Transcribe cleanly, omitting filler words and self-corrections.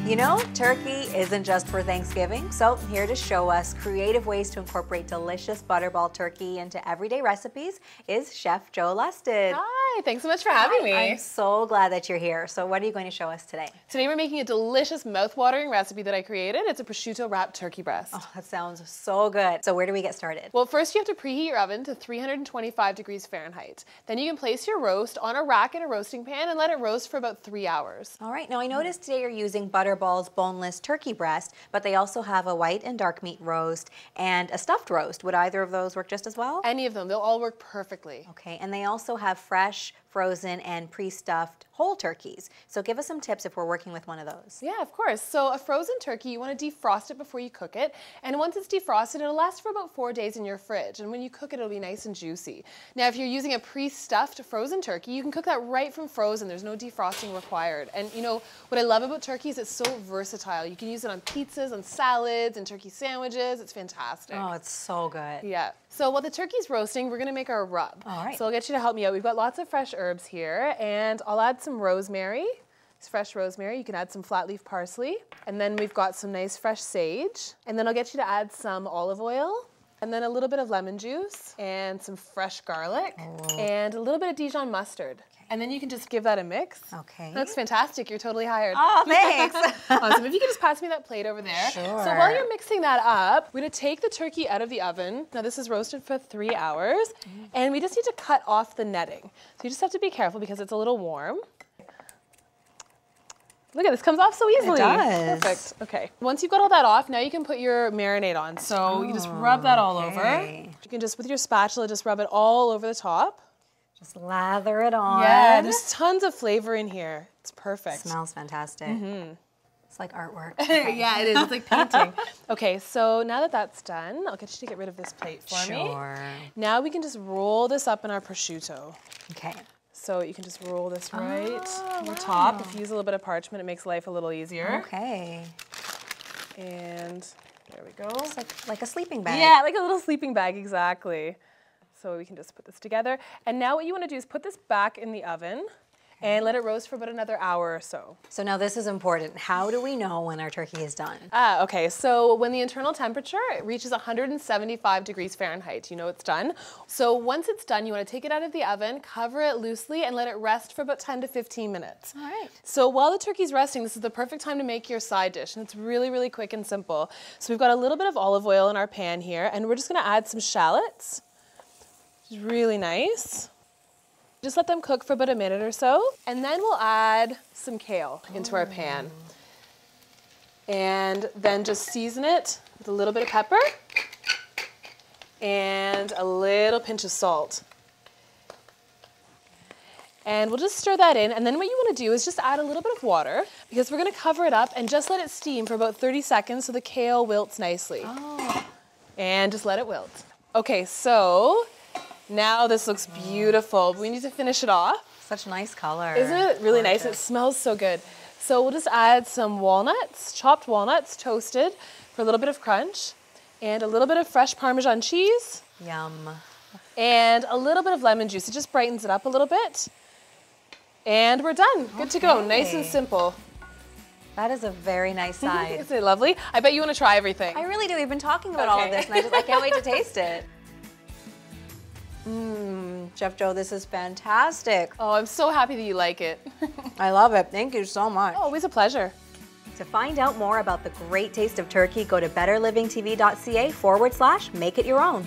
You know, turkey isn't just for Thanksgiving, so here to show us creative ways to incorporate delicious butterball turkey into everyday recipes is Chef Jo Lusted. Hi, thanks so much for having me. I'm so glad that you're here. So what are you going to show us today? Today we're making a delicious mouth-watering recipe that I created. It's a prosciutto wrapped turkey breast. Oh, that sounds so good. So where do we get started? Well, first you have to preheat your oven to 325 degrees Fahrenheit. Then you can place your roast on a rack in a roasting pan and let it roast for about 3 hours. All right, now I noticed today you're using Butterball's boneless turkey breast, but they also have a white and dark meat roast and a stuffed roast. Would either of those work just as well? Any of them, they'll all work perfectly. Okay, and they also have fresh, frozen, and pre-stuffed whole turkeys. So give us some tips if we're working with one of those. Yeah, of course. So a frozen turkey, you want to defrost it before you cook it. And once it's defrosted, it'll last for about 4 days in your fridge. And when you cook it, it'll be nice and juicy. Now, if you're using a pre-stuffed frozen turkey, you can cook that right from frozen. There's no defrosting required. And you know, what I love about turkey is it's so versatile. You can use it on pizzas, on salads, and turkey sandwiches. It's fantastic. Oh, it's so good. Yeah. So while the turkey's roasting, we're gonna make our rub. All right. So I'll get you to help me out. We've got lots of fresh herbs here, and I'll add some rosemary. It's fresh rosemary. You can add some flat leaf parsley. And then we've got some nice fresh sage. And then I'll get you to add some olive oil, and then a little bit of lemon juice, and some fresh garlic, and a little bit of Dijon mustard. And then you can just give that a mix. Okay. That looks fantastic. You're totally hired. Oh, thanks. Awesome. If you could just pass me that plate over there. Sure. So while you're mixing that up, we're going to take the turkey out of the oven. Now this is roasted for 3 hours, and we just need to cut off the netting. So you just have to be careful because it's a little warm. Look at this, comes off so easily. It does. Perfect. Okay. Once you've got all that off, now you can put your marinade on. So you just rub that all over. You can just, with your spatula, just rub it all over the top. Just lather it on. Yeah, there's tons of flavor in here. It's perfect. Smells fantastic. It's like artwork. Yeah, it is. It's like painting. Okay, so now that that's done, I'll get you to get rid of this plate for me. Sure. Now we can just roll this up in our prosciutto. Okay. So you can just roll this right on the top. If you use a little bit of parchment, it makes life a little easier. Okay. And there we go. It's like a sleeping bag. Yeah, like a little sleeping bag, exactly. So we can just put this together. And now what you want to do is put this back in the oven and let it roast for about another hour or so. So now this is important. How do we know when our turkey is done? Okay, so when the internal temperature reaches 175 degrees Fahrenheit, you know it's done. So once it's done, you want to take it out of the oven, cover it loosely, and let it rest for about 10 to 15 minutes. All right. So while the turkey's resting, this is the perfect time to make your side dish, and it's really, really quick and simple. So we've got a little bit of olive oil in our pan here, and we're just going to add some shallots, which is really nice. Just let them cook for about a minute or so, and then we'll add some kale into our pan. And then just season it with a little bit of pepper and a little pinch of salt. And we'll just stir that in, and then what you want to do is just add a little bit of water because we're going to cover it up and just let it steam for about 30 seconds so the kale wilts nicely. Oh. And just let it wilt. Okay, so now this looks beautiful. We need to finish it off. Such nice color. Isn't it really nice? It smells so good. So we'll just add some walnuts, chopped walnuts, toasted for a little bit of crunch, and a little bit of fresh Parmesan cheese. Yum. And a little bit of lemon juice. It just brightens it up a little bit. And we're done. Good to go. Nice and simple. That is a very nice side. Isn't it lovely? I bet you want to try everything. I really do. We've been talking about all of this, and I can't wait to taste it. Chef Jo, this is fantastic. Oh, I'm so happy that you like it. I love it. Thank you so much. Oh, always a pleasure. To find out more about the great taste of turkey, go to betterlivingtv.ca/make it your own.